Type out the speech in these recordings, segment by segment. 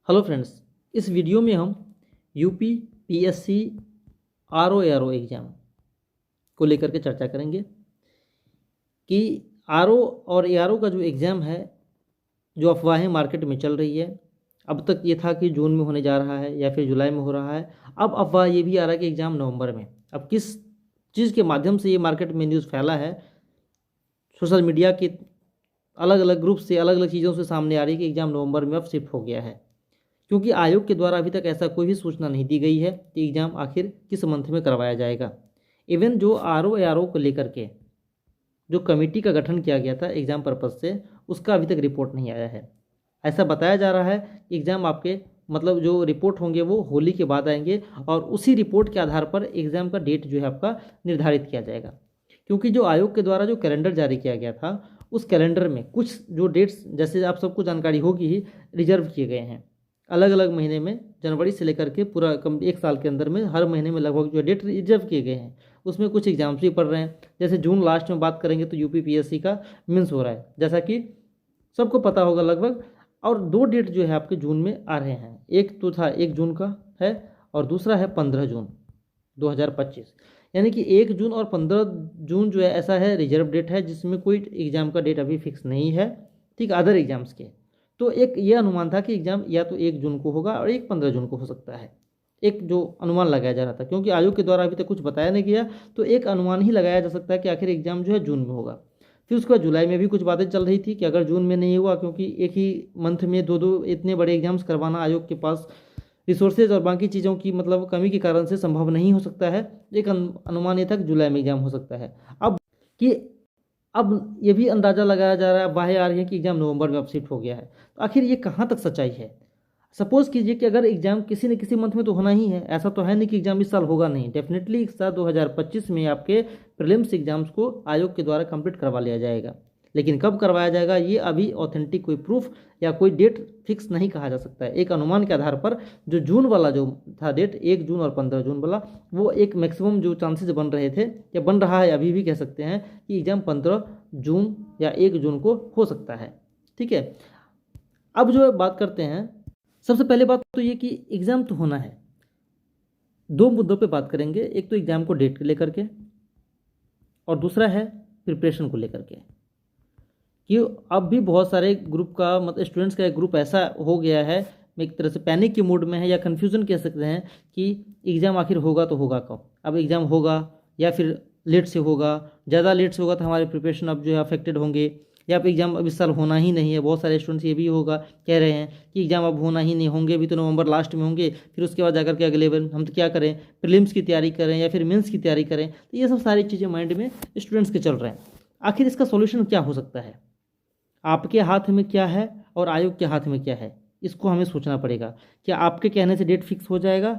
Hello friends, इस video में हम यूपी पीएससी आरओ एग्ज़ाम को लेकर के चर्चा करेंगे कि आरओ और एआरओ का जो एग्ज़ाम है, जो अफवाहें मार्केट में चल रही है। अब तक ये था कि जून में होने जा रहा है या फिर जुलाई में हो रहा है। अब अफवाह ये भी आ रहा है कि एग्ज़ाम नवंबर में। अब किस चीज़ के माध्यम से ये मार्केट में न्यूज़ फैला है, सोशल मीडिया के अलग अलग ग्रुप से अलग अलग चीज़ों से सामने आ रही है कि एग्ज़ाम नवंबर में अब शिफ्ट हो गया है, क्योंकि आयोग के द्वारा अभी तक ऐसा कोई भी सूचना नहीं दी गई है कि एग्ज़ाम आखिर किस मंथ में करवाया जाएगा। इवन जो आरओ एआरओ को लेकर के जो कमेटी का गठन किया गया था एग्ज़ाम पर्पज़ से, उसका अभी तक रिपोर्ट नहीं आया है। ऐसा बताया जा रहा है कि एग्ज़ाम आपके मतलब जो रिपोर्ट होंगे वो होली के बाद आएंगे और उसी रिपोर्ट के आधार पर एग्ज़ाम का डेट जो है आपका निर्धारित किया जाएगा। क्योंकि जो आयोग के द्वारा जो कैलेंडर जारी किया गया था, उस कैलेंडर में कुछ जो डेट्स, जैसे आप सबको जानकारी होगी ही, रिजर्व किए गए हैं अलग अलग महीने में। जनवरी से लेकर के पूरा एक साल के अंदर में हर महीने में लगभग जो डेट रिजर्व किए गए हैं, उसमें कुछ एग्जाम्स भी पढ़ रहे हैं। जैसे जून लास्ट में बात करेंगे तो यूपी पीएससी का मेंस हो रहा है, जैसा कि सबको पता होगा लगभग। और दो डेट जो है आपके जून में आ रहे हैं, एक तो था 1 जून का है और दूसरा है 15 जून 2025। यानी कि 1 जून और 15 जून जो है ऐसा है रिजर्व डेट है, जिसमें कोई एग्ज़ाम का डेट अभी फिक्स नहीं है, ठीक, अदर एग्जाम्स के। तो एक ये अनुमान था कि एग्ज़ाम या तो 1 जून को होगा और एक 15 जून को हो सकता है, एक जो अनुमान लगाया जा रहा था। क्योंकि आयोग के द्वारा अभी तक कुछ बताया नहीं गया, तो एक अनुमान ही लगाया जा सकता है कि आखिर एग्ज़ाम जो है जून में होगा। फिर उसके बाद जुलाई में भी कुछ बातें चल रही थी कि अगर जून में नहीं हुआ, क्योंकि एक ही मंथ में दो दो इतने बड़े एग्जाम्स करवाना आयोग के पास रिसोर्सेज और बाकी चीज़ों की मतलब कमी के कारण से संभव नहीं हो सकता है। एक अनुमान ये था कि जुलाई में एग्ज़ाम हो सकता है। अब ये भी अंदाज़ा लगाया जा रहा है, बाहें आ रही है कि एग्ज़ाम नवंबर में अब शिफ्ट हो गया है। तो आखिर ये कहाँ तक सच्चाई है? सपोज़ कीजिए कि अगर एग्ज़ाम किसी न किसी मंथ में तो होना ही है, ऐसा तो है नहीं कि एग्ज़ाम इस साल होगा नहीं। डेफिनेटली इस साल 2025 में आपके प्रीलिम्स एग्ज़ाम्स को आयोग के द्वारा कंप्लीट करवा लिया जाएगा। लेकिन कब करवाया जाएगा ये अभी ऑथेंटिक कोई प्रूफ या कोई डेट फिक्स नहीं कहा जा सकता है। एक अनुमान के आधार पर जो जून वाला जो था डेट, 1 जून और 15 जून वाला, वो एक मैक्सिमम जो चांसेस बन रहे थे या बन रहा है, अभी भी कह सकते हैं कि एग्ज़ाम 15 जून या 1 जून को हो सकता है। ठीक है, अब जो बात करते हैं, सबसे पहले बात तो ये कि एग्ज़ाम तो होना है। दो मुद्दों पे बात करेंगे, एक तो एग्ज़ाम को डेट को लेकर के और दूसरा है प्रिपरेशन को लेकर के। कि अब भी बहुत सारे ग्रुप का मतलब स्टूडेंट्स का एक ग्रुप ऐसा हो गया है, एक तरह से पैनिक के मूड में है या कन्फ्यूज़न कह सकते हैं कि एग्ज़ाम आखिर होगा तो होगा कब। अब एग्ज़ाम होगा या फिर लेट से होगा, ज़्यादा लेट से होगा तो हमारे प्रिपरेशन अब जो है अफेक्टेड होंगे, या फिर एग्ज़ाम अब इस साल होना ही नहीं है। बहुत सारे स्टूडेंट्स ये भी होगा कह रहे हैं कि एग्ज़ाम अब होना ही नहीं, होंगे भी तो नवंबर लास्ट में होंगे, फिर उसके बाद जाकर के अगले बार हम तो क्या करें, प्रीलिम्स की तैयारी करें या फिर मेंस की तैयारी करें। तो ये सब सारी चीज़ें माइंड में स्टूडेंट्स के चल रहे हैं। आखिर इसका सोल्यूशन क्या हो सकता है? आपके हाथ में क्या है और आयोग के हाथ में क्या है, इसको हमें सोचना पड़ेगा। क्या आपके कहने से डेट फिक्स हो जाएगा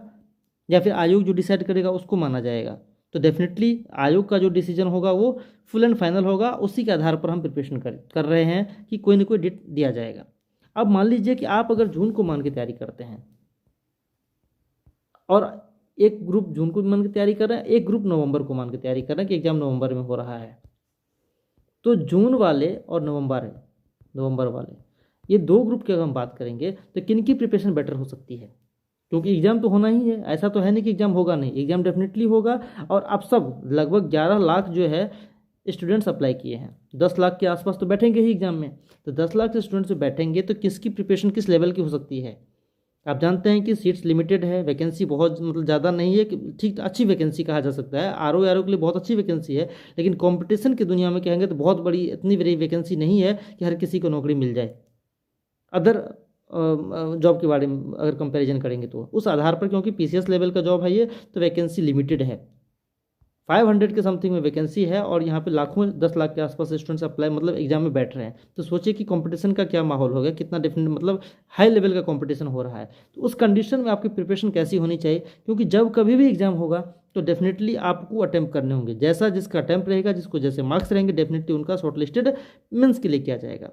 या फिर आयोग जो डिसाइड करेगा उसको माना जाएगा? तो डेफिनेटली आयोग का जो डिसीजन होगा वो फुल एंड फाइनल होगा, उसी के आधार पर हम प्रिपरेशन कर रहे हैं कि कोई ना कोई डेट दिया जाएगा। अब मान लीजिए कि आप अगर जून को मान के तैयारी करते हैं और एक ग्रुप जून को मान के तैयारी कर रहे हैं, एक ग्रुप नवंबर को मान के तैयारी कर रहे हैं कि एग्ज़ाम नवंबर में हो रहा है, तो जून वाले और नवंबर वाले, ये दो ग्रुप की अगर हम बात करेंगे तो किन की प्रिपरेशन बेटर हो सकती है? क्योंकि एग्ज़ाम तो होना ही है, ऐसा तो है नहीं कि एग्ज़ाम होगा नहीं, एग्ज़ाम डेफिनेटली होगा। और अब सब लगभग 11 लाख जो है स्टूडेंट्स अप्लाई किए हैं, 10 लाख के आसपास तो बैठेंगे ही एग्ज़ाम में। तो 10 लाख से स्टूडेंट्स जो बैठेंगे तो किसकी प्रिपरेशन किस लेवल की हो सकती है? आप जानते हैं कि सीट्स लिमिटेड है, वैकेंसी बहुत मतलब ज़्यादा नहीं है कि ठीक अच्छी वैकेंसी कहा जा सकता है, आरओ के लिए बहुत अच्छी वैकेंसी है। लेकिन कंपटीशन की दुनिया में कहेंगे तो बहुत बड़ी इतनी बड़ी वैकेंसी नहीं है कि हर किसी को नौकरी मिल जाए। अदर जॉब के बारे में अगर कंपैरिजन करेंगे तो उस आधार पर, क्योंकि पीसीएस लेवल का जॉब है ये, तो वैकेंसी लिमिटेड है। 500 के समथिंग में वैकेंसी है और यहाँ पे लाखों 10 लाख के आसपास स्टूडेंट्स अप्लाई मतलब एग्जाम में बैठ रहे हैं। तो सोचिए कि कंपटीशन का क्या माहौल होगा, कितना डिफरेंट मतलब हाई लेवल का कंपटीशन हो रहा है। तो उस कंडीशन में आपकी प्रिपरेशन कैसी होनी चाहिए? क्योंकि जब कभी भी एग्जाम होगा तो डेफिनेटली आपको अटैम्प्ट करने होंगे, जैसा जिसका अटैम्प्ट रहेगा, जिसको जैसे मार्क्स रहेंगे, डेफिनेटली उनका शॉर्ट लिस्टेड मेंस के लिए किया जाएगा।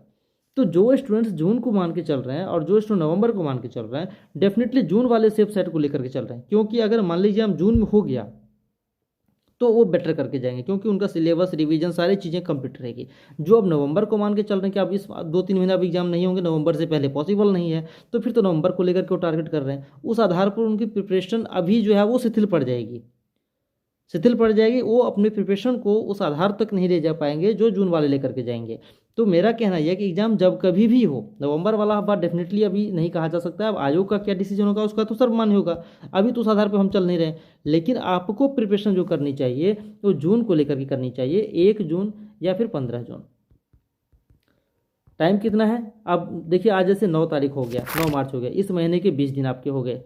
तो जो स्टूडेंट्स जून को मान के चल रहे हैं और जो स्टूडेंट नवंबर को मान के चल रहे हैं, डेफिनेटली जून वाले सेफ साइड को लेकर के चल रहे हैं। क्योंकि अगर मान लीजिए हम जून में हो गया तो वो बेटर करके जाएंगे, क्योंकि उनका सिलेबस रिवीजन सारी चीज़ें कंप्लीट रहेगी। जो अब नवंबर को मान के चल रहे हैं कि अब इस 2-3 महीना अब एग्जाम नहीं होंगे, नवंबर से पहले पॉसिबल नहीं है, तो फिर तो नवंबर को लेकर के वो टारगेट कर रहे हैं। उस आधार पर उनकी प्रिपरेशन अभी जो है वो शिथिल पड़ जाएगी, वो अपने प्रिपरेशन को उस आधार तक नहीं ले जा पाएंगे जो जून वाले लेकर के जाएंगे। तो मेरा कहना यह है कि एग्जाम जब कभी भी हो, नवंबर वाला बात डेफिनेटली अभी नहीं कहा जा सकता है। अब आयोग का क्या डिसीजन होगा उसका तो सर्वमान्य होगा, अभी तो उस आधार पर हम चल नहीं रहे। लेकिन आपको प्रिपरेशन जो करनी चाहिए वो जून को लेकर के करनी चाहिए, 1 जून या फिर 15 जून। टाइम कितना है? अब देखिए, आज जैसे 9 तारीख हो गया, 9 मार्च हो गया, इस महीने के 20 दिन आपके हो गए,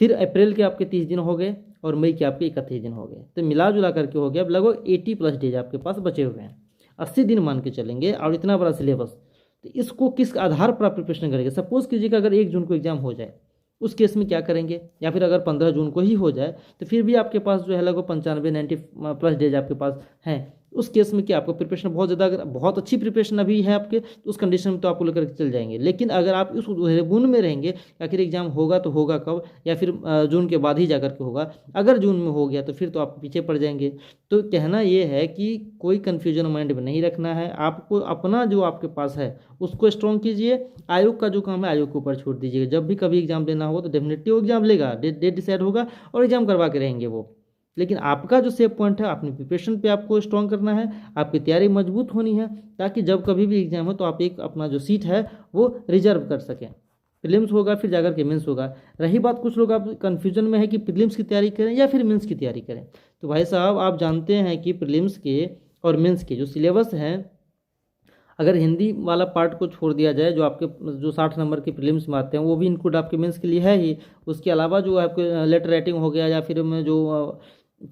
फिर अप्रैल के आपके 30 दिन हो गए और मई के आपके 31 दिन हो गए, तो मिला जुला करके हो गया अब लगभग 80+ डेज आपके पास बचे हुए हैं। 80 दिन मान के चलेंगे और इतना बड़ा सिलेबस, तो इसको किस आधार पर आप प्रिपरेशन करेंगे? सपोज कीजिएगा अगर 1 जून को एग्जाम हो जाए, उस केस में क्या करेंगे? या फिर अगर 15 जून को ही हो जाए तो फिर भी आपके पास जो है लगभग 95-90+ डेज आपके पास हैं। उस केस में क्या आपको प्रिपरेशन बहुत ज़्यादा, अगर बहुत अच्छी प्रिपरेशन अभी है आपके, तो उस कंडीशन में तो आपको लेकर के चल जाएंगे। लेकिन अगर आप उस बुन में रहेंगे, आखिर एग्जाम होगा तो होगा कब, या फिर जून के बाद ही जाकर के होगा, अगर जून में हो गया तो फिर तो आप पीछे पड़ जाएंगे। तो कहना ये है कि कोई कन्फ्यूजन माइंड में नहीं रखना है, आपको अपना जो आपके पास है उसको स्ट्रॉन्ग कीजिए। आयोग का जो काम है आयोग के ऊपर छोड़ दीजिएगा। जब भी कभी एग्जाम देना हो तो डेफिनेटली वो एग्जाम लेगा, डेट डिसाइड होगा और एग्जाम करवा के रहेंगे वो। लेकिन आपका जो सेफ पॉइंट है, अपनी प्रिपरेशन पे आपको स्ट्रॉन्ग करना है, आपकी तैयारी मजबूत होनी है, ताकि जब कभी भी एग्जाम हो तो आप एक अपना जो सीट है वो रिजर्व कर सकें। प्रीलिम्स होगा फिर जाकर के मेंस होगा। रही बात, कुछ लोग आप कन्फ्यूजन में है कि प्रीलिम्स की तैयारी करें या फिर मेंस की तैयारी करें। तो भाई साहब, आप जानते हैं कि प्रीलिम्स के और मेंस के जो सिलेबस हैं, अगर हिंदी वाला पार्ट को छोड़ दिया जाए, जो आपके जो 60 नंबर के प्रीलिम्स में आते हैं वो भी इंक्लूड आपके मेंस के लिए है ही। उसके अलावा जो आपके लेटर राइटिंग हो गया या फिर जो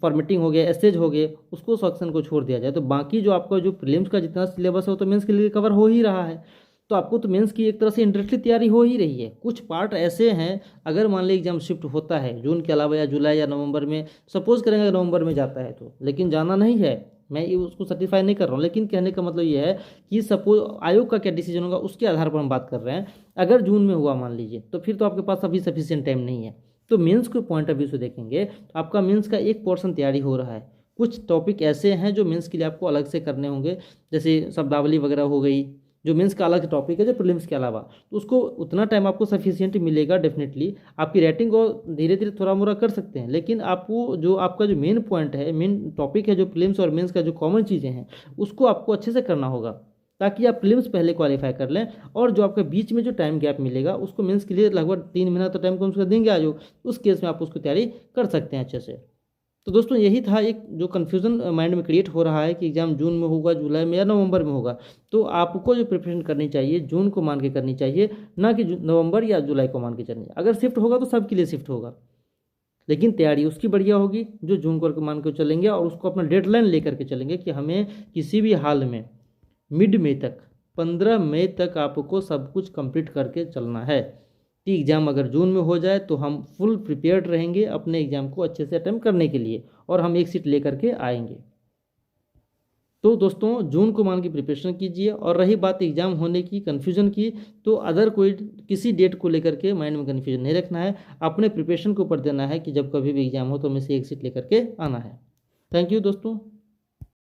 फॉर्मेटिंग हो गया, एसेज हो गए, उसको सेक्शन को छोड़ दिया जाए तो बाकी जो आपका जो प्रीलिम्स का जितना सिलेबस है वो तो मेंस के लिए कवर हो ही रहा है। तो आपको तो मेंस की एक तरह से इंटरेस्टली तैयारी हो ही रही है। कुछ पार्ट ऐसे हैं, अगर मान लीजिए एग्जाम शिफ्ट होता है जून के अलावा या जुलाई या नवंबर में, सपोज करेंगे अगर नवंबर में जाता है तो, लेकिन जाना नहीं है, मैं ये उसको सर्टिफाई नहीं कर रहा हूँ, लेकिन कहने का मतलब ये है कि सपोज आयोग का क्या डिसीजन होगा उसके आधार पर हम बात कर रहे हैं। अगर जून में हुआ मान लीजिए, तो फिर तो आपके पास अभी सफिशिएंट टाइम नहीं है। तो मेंस के पॉइंट ऑफ व्यू से देखेंगे तो आपका मेंस का एक पोर्शन तैयारी हो रहा है। कुछ टॉपिक ऐसे हैं जो मेंस के लिए आपको अलग से करने होंगे, जैसे शब्दावली वगैरह हो गई, जो मेंस का अलग टॉपिक है जो प्रीलिम्स के अलावा, तो उसको उतना टाइम आपको सफिशिएंट मिलेगा। डेफिनेटली आपकी राइटिंग को धीरे धीरे थोड़ा मोड़ा कर सकते हैं, लेकिन आपको जो आपका जो मेन पॉइंट है, मेन टॉपिक है, जो प्रीलिम्स और मेंस का जो कॉमन चीज़ें हैं, उसको आपको अच्छे से करना होगा, ताकि आप प्रीलिम्स पहले क्वालिफाई कर लें। और जो आपके बीच में जो टाइम गैप मिलेगा उसको मेंस के लिए लगभग 3 महीना तो टाइम कम से कम देंगे आज, उस केस में आप उसको तैयारी कर सकते हैं अच्छे से। तो दोस्तों, यही था एक जो कन्फ्यूज़न माइंड में क्रिएट हो रहा है कि एग्जाम जून में होगा, जुलाई में या नवंबर में होगा। तो आपको जो प्रिपरेशन करनी चाहिए जून को मान के करनी चाहिए, ना कि नवंबर या जुलाई को मान के चलनी। अगर शिफ्ट होगा तो सबके लिए शिफ्ट होगा, लेकिन तैयारी उसकी बढ़िया होगी जो जून को मान के चलेंगे और उसको अपना डेडलाइन लेकर के चलेंगे कि हमें किसी भी हाल में मिड मई तक, 15 मई तक आपको सब कुछ कंप्लीट करके चलना है कि एग्ज़ाम अगर जून में हो जाए तो हम फुल प्रिपेयर्ड रहेंगे अपने एग्ज़ाम को अच्छे से अटेम्प्ट करने के लिए, और हम एक सीट लेकर के आएंगे। तो दोस्तों, जून को मान के प्रिपरेशन कीजिए। और रही बात एग्ज़ाम होने की, कन्फ्यूजन की, तो अदर कोई किसी डेट को लेकर के माइंड में कन्फ्यूजन नहीं रखना है, अपने प्रिपरेशन के ऊपर देना है कि जब कभी भी एग्ज़ाम हो तो हमें से एक सीट लेकर के आना है। थैंक यू दोस्तों।